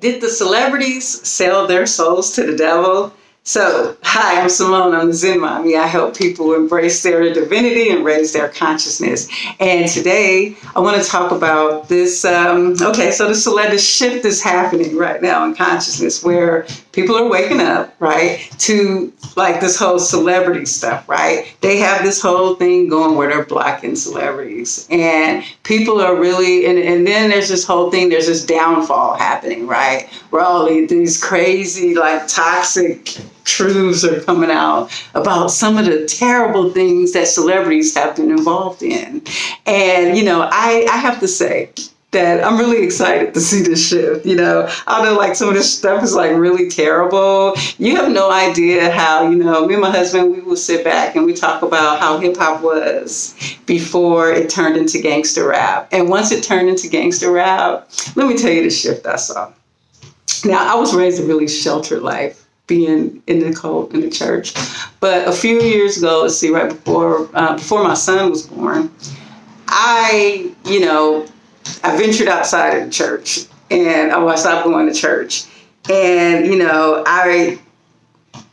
Did the celebrities sell their souls to the devil? So, hi, I'm Simone. I'm the Zen Mommy. I help people embrace their divinity and raise their consciousness. And today, I want to talk about this. So the shift is happening right now in consciousness where people are waking up, right, to like this whole celebrity stuff, right? They have this whole thing going where they're blocking celebrities. And people are really, and then there's this whole thing, there's this downfall happening, right? Where all these crazy, like toxic truths are coming out about some of the terrible things that celebrities have been involved in. And, I have to say that I'm really excited to see this shift. Although like some of this stuff is like really terrible, you have no idea how, me and my husband, we will sit back and we talk about how hip hop was before it turned into gangster rap. And once it turned into gangster rap, let me tell you the shift I saw. Now, I was raised a really sheltered life, being in the cult, in the church. But a few years ago, right before my son was born, I ventured outside of the church, and I stopped going to church. And,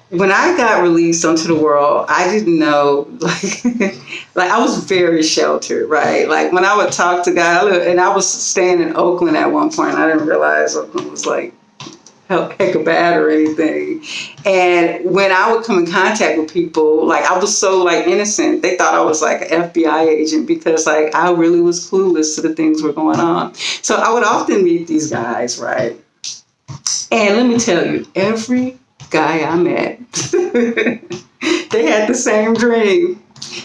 when I got released onto the world, I didn't know, like I was very sheltered, right? Like when I would talk to God, and I was staying in Oakland at one point, I didn't realize Oakland was like heck of bad or anything. And when I would come in contact with people, like I was so like innocent, they thought I was like an FBI agent because like I really was clueless to the things that were going on. So I would often meet these guys, right? And let me tell you, every guy I met, they had the same dream.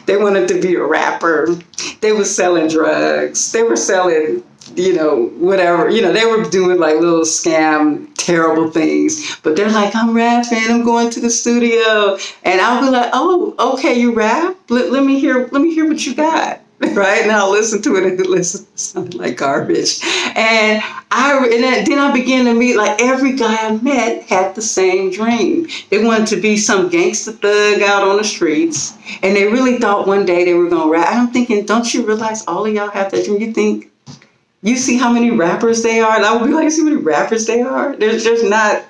They wanted to be a rapper. They were selling drugs. They were selling whatever, they were doing like little scam, terrible things, but they're like, I'm rapping, I'm going to the studio. And I'll be like, oh, okay, you rap? Let me hear what you got. Right? And I'll listen to it and it sounded like garbage. And then I began to meet, like every guy I met had the same dream. They wanted to be some gangster thug out on the streets. And they really thought one day they were going to rap. And I'm thinking, don't you realize all of y'all have that dream? You see how many rappers they are? And I would be like, see how many rappers they are? There's not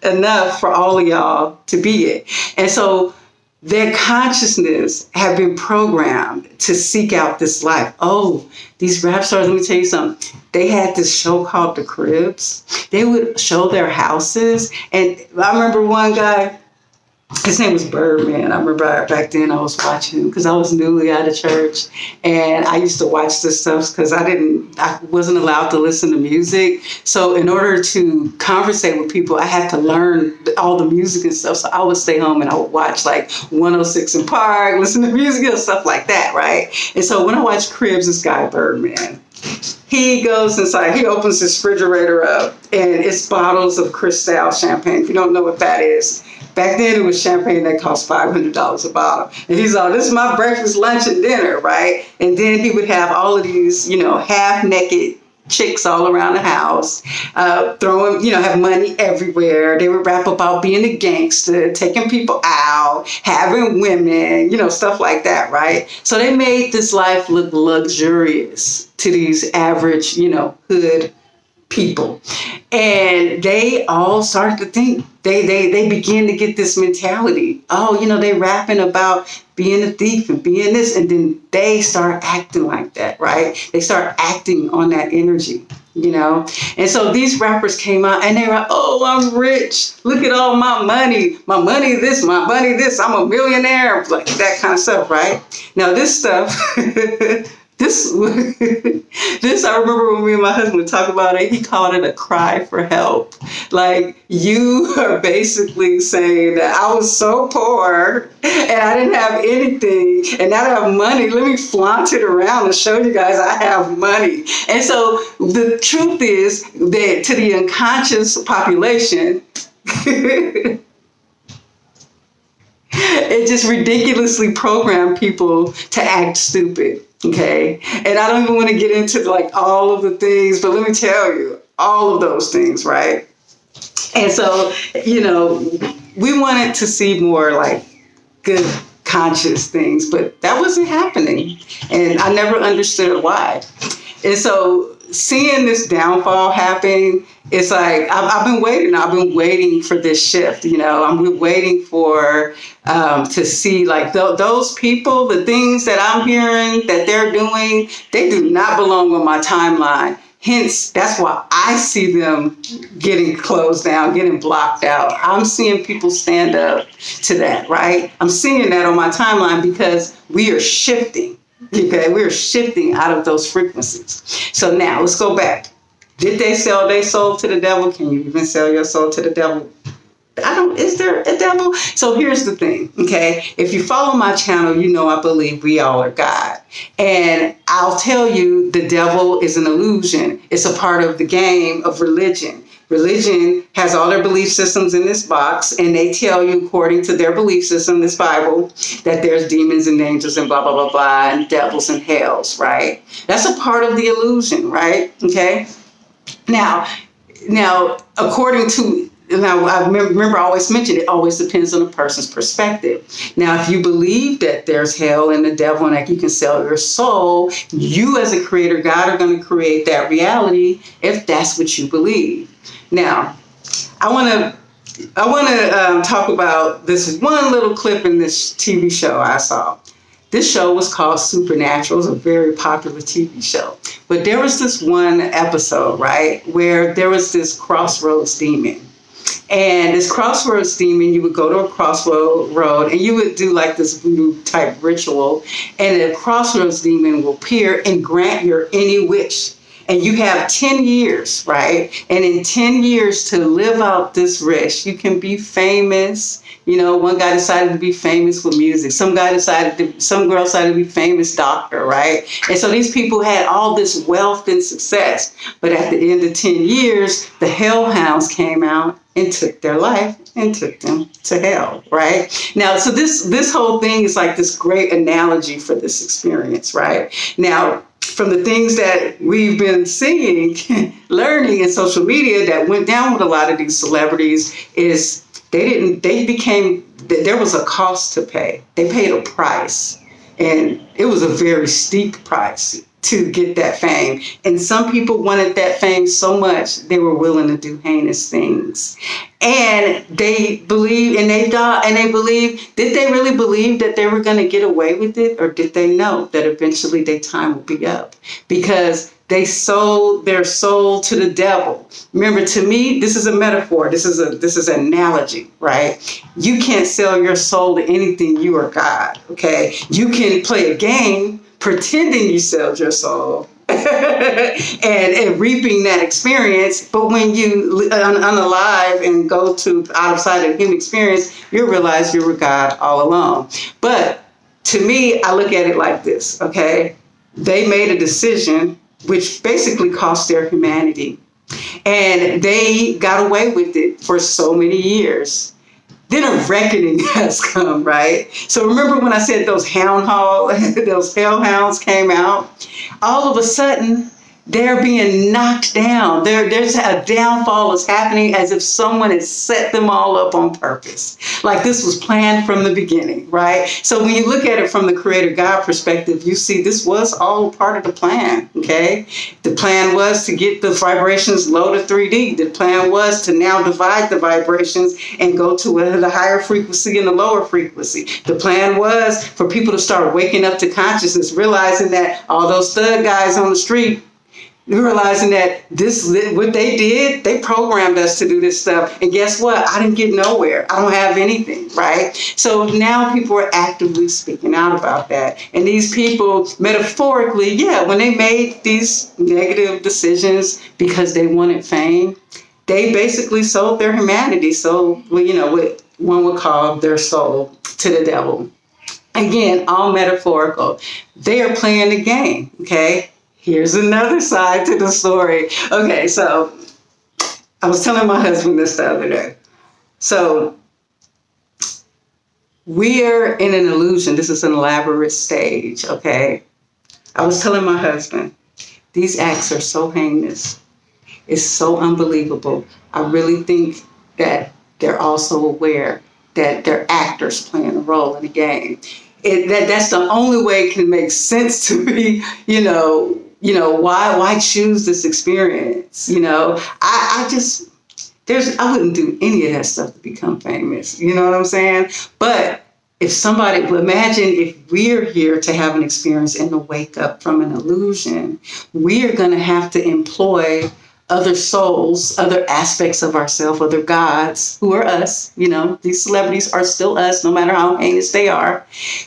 enough for all of y'all to be it. And so their consciousness have been programmed to seek out this life. Oh, these rap stars, let me tell you something. They had this show called The Cribs. They would show their houses. And I remember one guy, his name was Birdman. I remember back then I was watching him because I was newly out of church, and I used to watch this stuff because I wasn't allowed to listen to music. So in order to conversate with people, I had to learn all the music and stuff. So I would stay home and I would watch like 106 in Park, listen to music and stuff like that, right? And so when I watched Cribs, this guy Birdman, he goes inside, he opens his refrigerator up, and it's bottles of Cristal champagne. If you don't know what that is, back then it was champagne that cost $500 a bottle. And he's all, this is my breakfast, lunch, and dinner, right? And then he would have all of these, half-naked chicks all around the house, throwing, have money everywhere. They would rap about being a gangster, taking people out, having women, stuff like that, right? So they made this life look luxurious to these average, hood people. And they all started to think, they begin to get this mentality. Oh, they rapping about being a thief and being this, and then they start acting like that, right? They start acting on that energy, And so these rappers came out and they were, oh, I'm rich. Look at all my money. My money this, I'm a millionaire, like that kind of stuff, right? Now this stuff, This, I remember when me and my husband would talk about it, he called it a cry for help. Like, you are basically saying that I was so poor and I didn't have anything, and now that I have money, let me flaunt it around and show you guys I have money. And so the truth is that to the unconscious population, it just ridiculously programmed people to act stupid. Okay. And I don't even want to get into like all of the things, but let me tell you, all of those things, right? And so, we wanted to see more like good conscious things, but that wasn't happening. And I never understood why. And so seeing this downfall happening, it's like I've been waiting. I've been waiting for this shift. I'm waiting for to see like those people, the things that I'm hearing that they're doing, they do not belong on my timeline. Hence, that's why I see them getting closed down, getting blocked out. I'm seeing people stand up to that, right? I'm seeing that on my timeline because we are shifting. Okay, we're shifting out of those frequencies. So now let's go back. Did they sell their soul to the devil? Can you even sell your soul to the devil? Is there a devil? So here's the thing, okay? If you follow my channel, I believe we all are God. And I'll tell you, the devil is an illusion. It's a part of the game of religion. Religion has all their belief systems in this box, and they tell you, according to their belief system, this Bible, that there's demons and angels and blah, blah, blah, blah, and devils and hells, right? That's a part of the illusion, right? Okay? Now, according to, I remember I always mentioned it always depends on a person's perspective. Now, if you believe that there's hell and the devil and that you can sell your soul, you as a creator God are going to create that reality if that's what you believe. Now, I want to talk about this one little clip in this TV show I saw. This show was called Supernatural. It was a very popular TV show. But there was this one episode, right, where there was this crossroads demon. And this crossroads demon, you would go to a crossroad and you would do like this voodoo type ritual. And the crossroads demon will appear and grant your any wish. And you have 10 years, right? And in 10 years to live out this wish, you can be famous. One guy decided to be famous with music. Some girl decided to be famous doctor, right? And so these people had all this wealth and success. But at the end of 10 years, the hellhounds came out and took their life and took them to hell, right? Now, so this whole thing is like this great analogy for this experience, right? Now, from the things that we've been seeing, learning in social media that went down with a lot of these celebrities is there was a cost to pay. They paid a price, and it was a very steep price to get that fame. And some people wanted that fame so much, they were willing to do heinous things. And they believe, and they thought, and they believe, did they really believe that they were going to get away with it? Or did they know that eventually their time would be up? Because they sold their soul to the devil. Remember, to me, this is a metaphor. This is an analogy, right? You can't sell your soul to anything. You are God, okay? You can play a game pretending you sold your soul and reaping that experience. But when you unalive and go to outside of human experience, you realize you were God all along. But to me, I look at it like this, okay? They made a decision which basically cost their humanity. And they got away with it for so many years. Then a reckoning has come, right? So remember when I said those hellhounds came out? All of a sudden, they're being knocked down. There's a downfall is happening as if someone has set them all up on purpose. Like this was planned from the beginning, right? So when you look at it from the Creator God perspective, you see this was all part of the plan, okay? The plan was to get the vibrations low to 3D. The plan was to now divide the vibrations and go to the higher frequency and the lower frequency. The plan was for people to start waking up to consciousness, realizing that all those thug guys on the street, realizing that what they did, they programmed us to do this stuff. And guess what? I didn't get nowhere. I don't have anything, right? So now people are actively speaking out about that. And these people, metaphorically, when they made these negative decisions because they wanted fame, they basically sold their humanity. So, what one would call their soul to the devil. Again, all metaphorical. They are playing the game, okay? Here's another side to the story. Okay, so I was telling my husband this the other day. So we're in an illusion. This is an elaborate stage, okay? I was telling my husband, these acts are so heinous. It's so unbelievable. I really think that they're also aware that they're actors playing a role in the game. That's the only way it can make sense to me, why choose this experience? I wouldn't do any of that stuff to become famous. You know what I'm saying? But imagine if we're here to have an experience and to wake up from an illusion, we are going to have to employ other souls, other aspects of ourselves, other gods who are us. These celebrities are still us, no matter how heinous they are.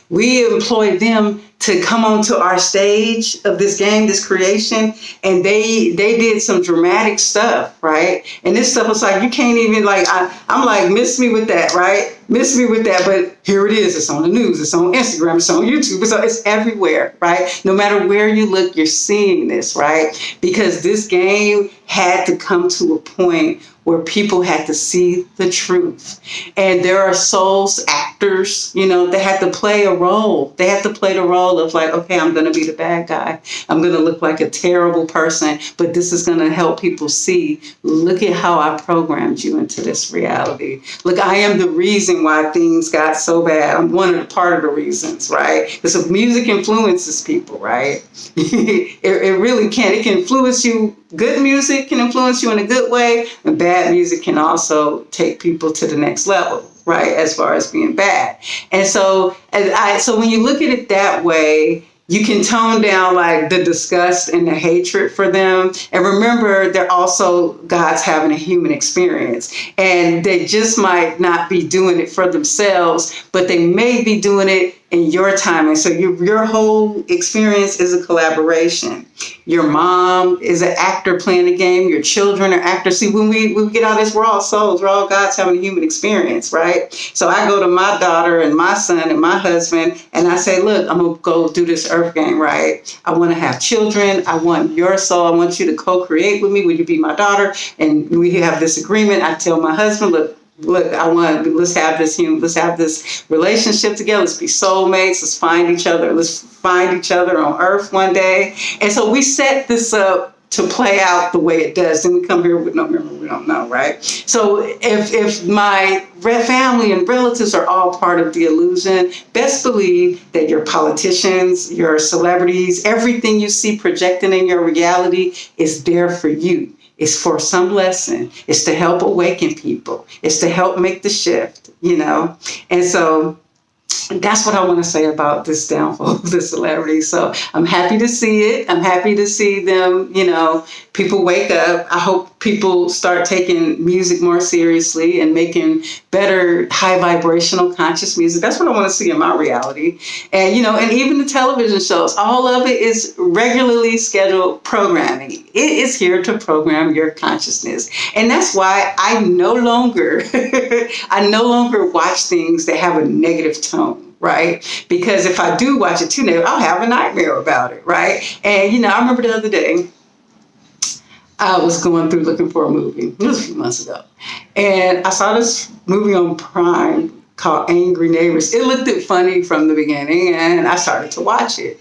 We employ them to come onto our stage of this game, this creation, and they did some dramatic stuff, right? And this stuff was like, you can't even I'm like, miss me with that, right? Miss me with that, but here it is. It's on the news. It's on Instagram. It's on YouTube. It's everywhere, right? No matter where you look, you're seeing this, right? Because this game had to come to a point where people had to see the truth. And there are souls, actors, they had to play a role. They had to play the role of like, okay, I'm going to be the bad guy. I'm going to look like a terrible person, but this is going to help people see, look at how I programmed you into this reality. Look, I am the reason why things got so bad. I'm part of the reasons, right? Because music influences people, right? It really can. It can influence you. Good music can influence you in a good way, and bad music can also take people to the next level, right? As far as being bad. And so when you look at it that way, you can tone down like the disgust and the hatred for them. And remember, they're also gods having a human experience. And they just might not be doing it for themselves, but they may be doing it in your time. And so your whole experience is a collaboration. Your mom is an actor playing a game. Your children are actors. See, when we get out of this, we're all souls. We're all gods having a human experience, right? So I go to my daughter and my son and my husband, and I say, look, I'm going to go do this earth game, right? I want to have children. I want your soul. I want you to co-create with me. Will you be my daughter? And we have this agreement. I tell my husband, look, let's have this relationship together. Let's be soulmates. Let's find each other. Let's find each other on earth one day. And so we set this up to play out the way it does. Then we come here with no memory. We don't know, right? So if my family and relatives are all part of the illusion, best believe that your politicians, your celebrities, everything you see projecting in your reality is there for you. It's for some lesson. It's to help awaken people. It's to help make the shift, And so that's what I want to say about this downfall of the celebrity. So I'm happy to see it. I'm happy to see them, people wake up. I hope people start taking music more seriously and making better high vibrational conscious music. That's what I want to see in my reality. And, and even the television shows, all of it is regularly scheduled programming. It is here to program your consciousness. And that's why I no longer watch things that have a negative tone. Right? Because if I do watch it too negative, I'll have a nightmare about it. Right? And, I remember the other day, I was going through looking for a movie. It was a few months ago. And I saw this movie on Prime called Angry Neighbors. It looked funny from the beginning, and I started to watch it.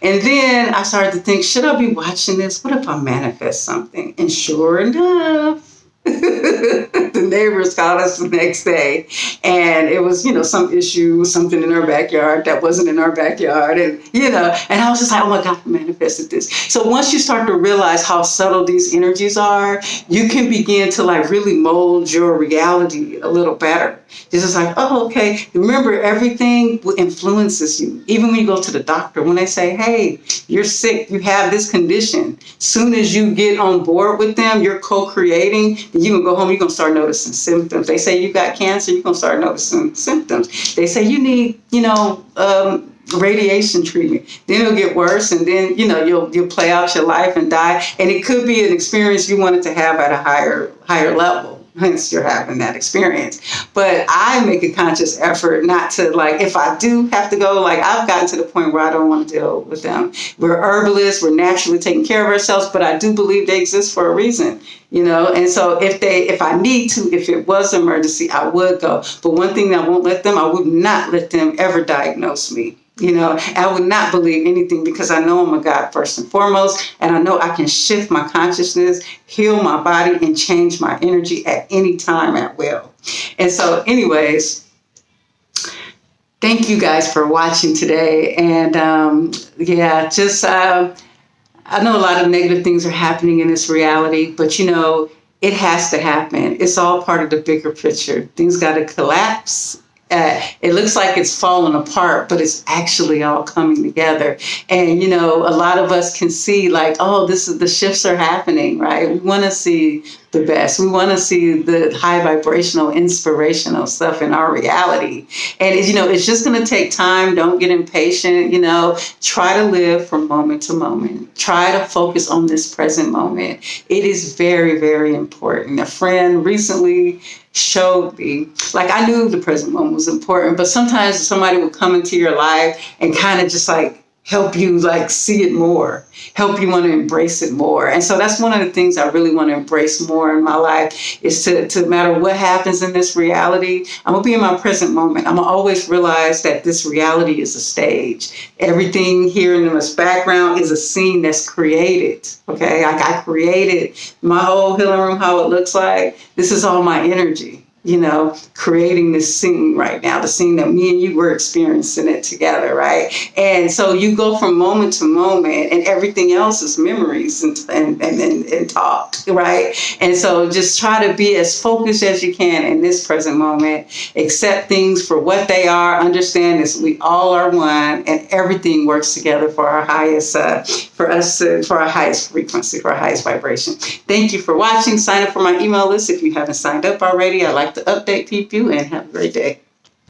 And then I started to think, should I be watching this? What if I manifest something? And sure enough, the neighbors called us the next day, and it was, some issue, something in our backyard that wasn't in our backyard. And, and I was just like, oh my God, I manifested this. So once you start to realize how subtle these energies are, you can begin to really mold your reality a little better. It's just like, oh, okay. Remember, everything influences you. Even when you go to the doctor, when they say, hey, you're sick, you have this condition. Soon as you get on board with them, you're co-creating, then you're going to go home, you're going to start noticing symptoms. They say you got cancer, you're going to start noticing symptoms. They say you need, radiation treatment. Then it'll get worse, and then, you'll play out your life and die. And it could be an experience you wanted to have at a higher level. Hence, you're having that experience. But I make a conscious effort not to, if I do have to go, I've gotten to the point where I don't want to deal with them. We're herbalists, we're naturally taking care of ourselves, but I do believe they exist for a reason, And so if I need to, if it was an emergency, I would go. But one thing I won't let them, I would not let them ever diagnose me. I would not believe anything, because I know I'm a God first and foremost, and I know I can shift my consciousness, heal my body, and change my energy at any time at will. And so anyways, thank you guys for watching today. And I know a lot of negative things are happening in this reality, but it has to happen. It's all part of the bigger picture. Things got to collapse. It looks like it's falling apart, but it's actually all coming together. And, a lot of us can see like, oh, the shifts are happening, right? We want to see the best. We want to see the high vibrational, inspirational stuff in our reality. And, it's just going to take time. Don't get impatient, try to live from moment to moment. Try to focus on this present moment. It is very, very important. A friend recently showed me, like, I knew the present moment was important, but sometimes somebody would come into your life and kind of just like help you like see it more, help you want to embrace it more. And so that's one of the things I really want to embrace more in my life is to no matter what happens in this reality, I'm gonna be in my present moment. I'm gonna always realize that this reality is a stage. Everything here in this background is a scene that's created. Okay, like I created my whole healing room, how it looks like. This is all my energy, creating this scene right now, the scene that me and you were experiencing it together, right? And so you go from moment to moment, and everything else is memories and talk, right? And so just try to be as focused as you can in this present moment, accept things for what they are, understand this, we all are one, and everything works together for our highest, for our highest frequency, for our highest vibration. Thank you for watching. Sign up for my email list if you haven't signed up already. I'd like to update people and have a great day.